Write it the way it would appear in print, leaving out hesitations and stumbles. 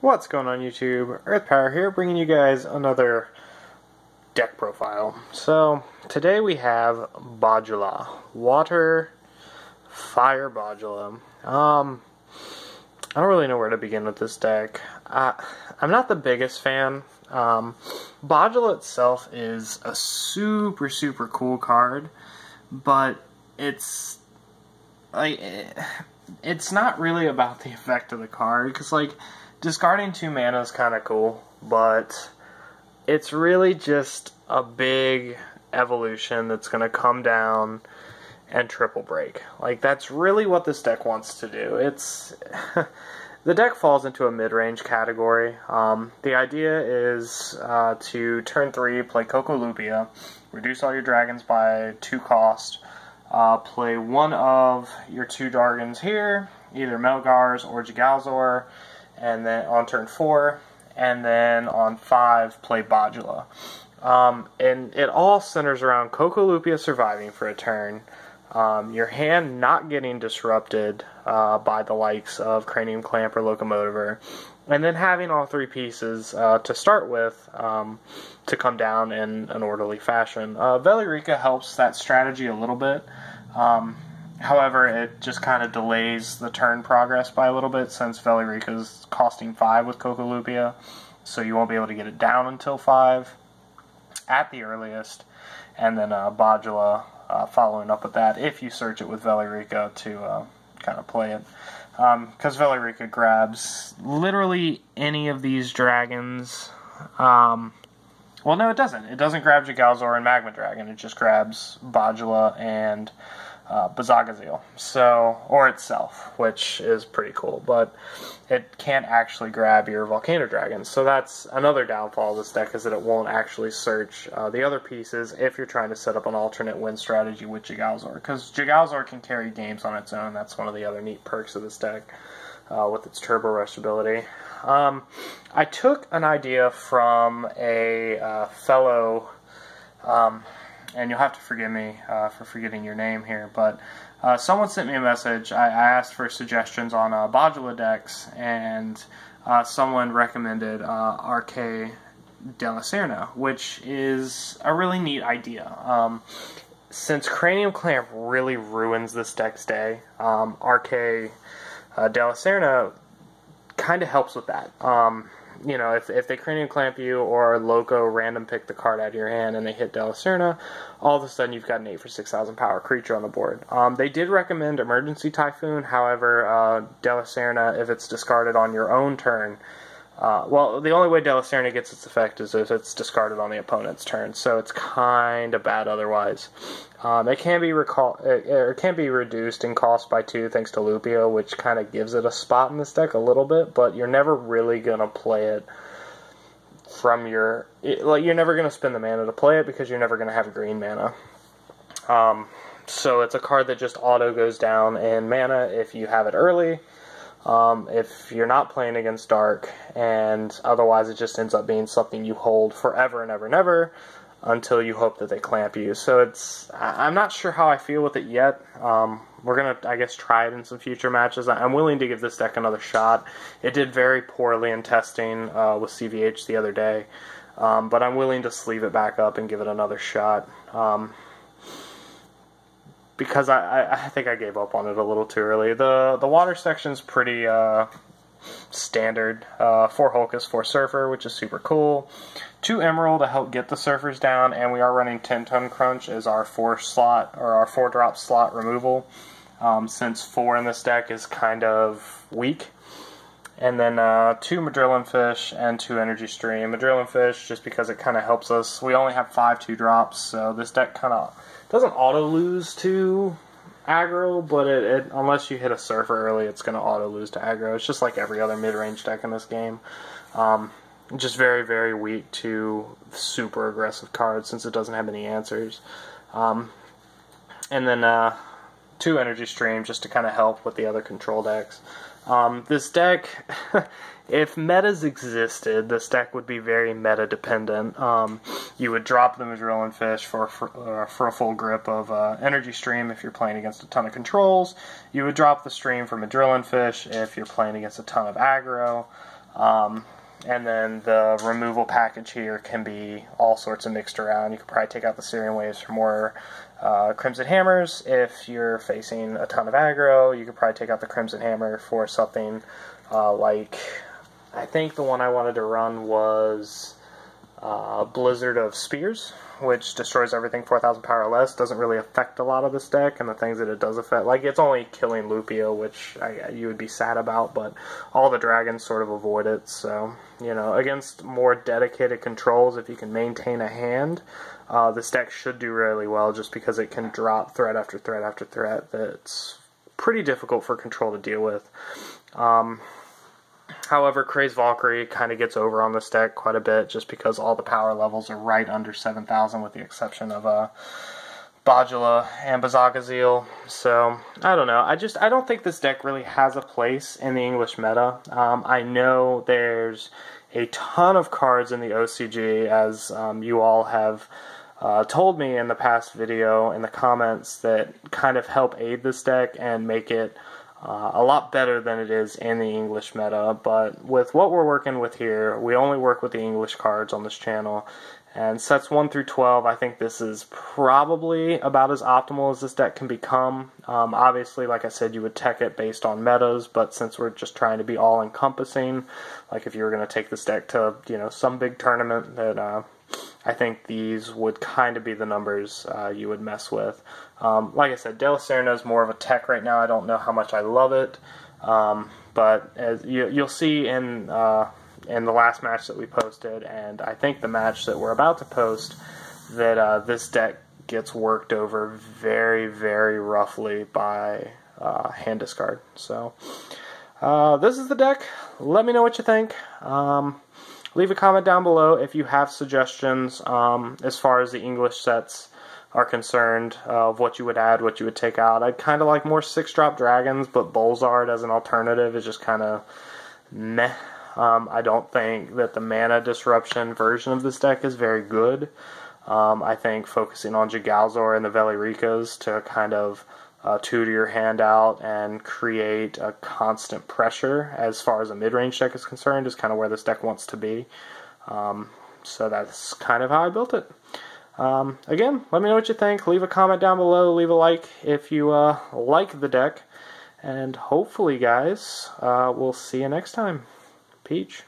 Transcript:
What's going on YouTube? Earth Power here, bringing you guys another deck profile. So, today we have Bajula. Water, Fire Bajula. I don't really know where to begin with this deck. I'm not the biggest fan. Bajula itself is a super cool card, but it's not really about the effect of the card, because discarding 2 mana is kind of cool, but it's really just a big evolution that's going to come down and triple break. That's really what this deck wants to do. The deck falls into a mid-range category. The idea is to turn 3, play Cocolupia, reduce all your dragons by 2 cost, play one of your 2 dragons here, either Melgars or Jigalzor, and then on turn 4, and then on 5, play Bajula. And it all centers around Cocolupia surviving for a turn, your hand not getting disrupted by the likes of Cranium Clamp or Locomotiver, and then having all 3 pieces to start with to come down in an orderly fashion. Velorica helps that strategy a little bit. However, it just kind of delays the turn progress by a little bit, since Velorica is costing 5 with Cocolupia, so you won't be able to get it down until 5 at the earliest, and then Bajula following up with that if you search it with Velorica to kind of play it. Because Velorica grabs literally any of these dragons. Well, no, it doesn't. It doesn't grab Jigalzor and Magma Dragon. It just grabs Bajula and Bazagazil, or itself, which is pretty cool, but it can't actually grab your Volcano Dragons. So that's another downfall of this deck, is that it won't actually search the other pieces if you're trying to set up an alternate win strategy with Jigalzor, because Jigalzor can carry games on its own. That's one of the other neat perks of this deck with its Turbo Rush ability. I took an idea from a fellow, and you'll have to forgive me for forgetting your name here, but someone sent me a message. I asked for suggestions on Bajula decks, and someone recommended RK de la Serna, which is a really neat idea. Since Cranium Clamp really ruins this deck's day, RK de la Serna kind of helps with that. You know, if they Cranium Clamp you or Loco random pick the card out of your hand and they hit De La Serna, all of a sudden you've got an 8 for 6,000 power creature on the board. They did recommend Emergency Typhoon. However, De La Serna, if it's discarded on your own turn, well, the only way De La Serna gets its effect is if it's discarded on the opponent's turn, so it's kind of bad otherwise. It can be reduced in cost by 2 thanks to Lupio, which kind of gives it a spot in this deck a little bit, but you're never really going to play it from your... you're never going to spend the mana to play it, because you're never going to have green mana. So it's a card that just auto goes down in mana if you have it early. If you're not playing against Dark, and otherwise it just ends up being something you hold forever and ever and ever until you hope that they clamp you. So I'm not sure how I feel with it yet. We're going to, I guess, try it in some future matches. I'm willing to give this deck another shot. It did very poorly in testing with CVH the other day, but I'm willing to sleeve it back up and give it another shot. Because I think I gave up on it a little too early. The water section's pretty standard. 4 Hulkus, 4 Surfer, which is super cool. 2 Emerald to help get the Surfers down, and we are running 10-ton Crunch as our 4-drop slot removal, since 4 in this deck is kind of weak. And then 2 Madrillion Fish and 2 Energy Stream. Madrillion Fish, just because it kind of helps us. We only have 5 2-drops, so this deck kind of doesn't auto-lose to aggro, but unless you hit a Surfer early, it's going to auto-lose to aggro. It's just like every other mid-range deck in this game. Just very weak to super aggressive cards, since it doesn't have any answers. And then 2 Energy Stream, just to kind of help with the other control decks. This deck, if metas existed, this deck would be very meta-dependent. You would drop the Madrillion Fish for a full grip of Energy Stream if you're playing against a ton of controls. You would drop the Stream for Madrillion Fish if you're playing against a ton of aggro. And then the removal package here can be all sorts of mixed around. You could probably take out the Syrian Waves for more Crimson Hammers. If you're facing a ton of aggro, you could probably take out the Crimson Hammer for something like, I think the one I wanted to run was Blizzard of Spears, which destroys everything 4,000 power or less. Doesn't really affect a lot of this deck, and the things that it does affect, like, it's only killing Lupio, which you would be sad about, but all the dragons sort of avoid it. So, you know, against more dedicated controls, if you can maintain a hand, this deck should do really well, just because it can drop threat after threat after threat that's pretty difficult for control to deal with. However, Crazed Valkyrie kind of gets over on this deck quite a bit, just because all the power levels are right under 7,000, with the exception of Bajula and Bazagazil. So, I don't know. I don't think this deck really has a place in the English meta. I know there's a ton of cards in the OCG, as you all have told me in the past video in the comments, that kind of help aid this deck and make it a lot better than it is in the English meta. But with what we're working with here, we only work with the English cards on this channel, and sets 1 through 12, I think this is probably about as optimal as this deck can become. Obviously, like I said, you would tech it based on metas, but since we're just trying to be all-encompassing, like if you were going to take this deck to, you know, some big tournament, that I think these would kind of be the numbers you would mess with. Like I said, De La Serna is more of a tech right now. I don't know how much I love it, but as you'll see in the last match that we posted, and I think the match that we're about to post, that this deck gets worked over very, very roughly by hand discard. So this is the deck. Let me know what you think. Leave a comment down below if you have suggestions as far as the English sets are concerned, of what you would add, what you would take out. I'd kind of like more 6-drop dragons, but Bolzard as an alternative is just kind of meh. I don't think that the mana disruption version of this deck is very good. I think focusing on Jagalzor and the Velirikas to kind of tutor your hand out and create a constant pressure as far as a mid-range deck is concerned is kind of where this deck wants to be. So that's kind of how I built it. Again, let me know what you think. Leave a comment down below. Leave a like if you like the deck. And hopefully, guys, we'll see you next time. Peach.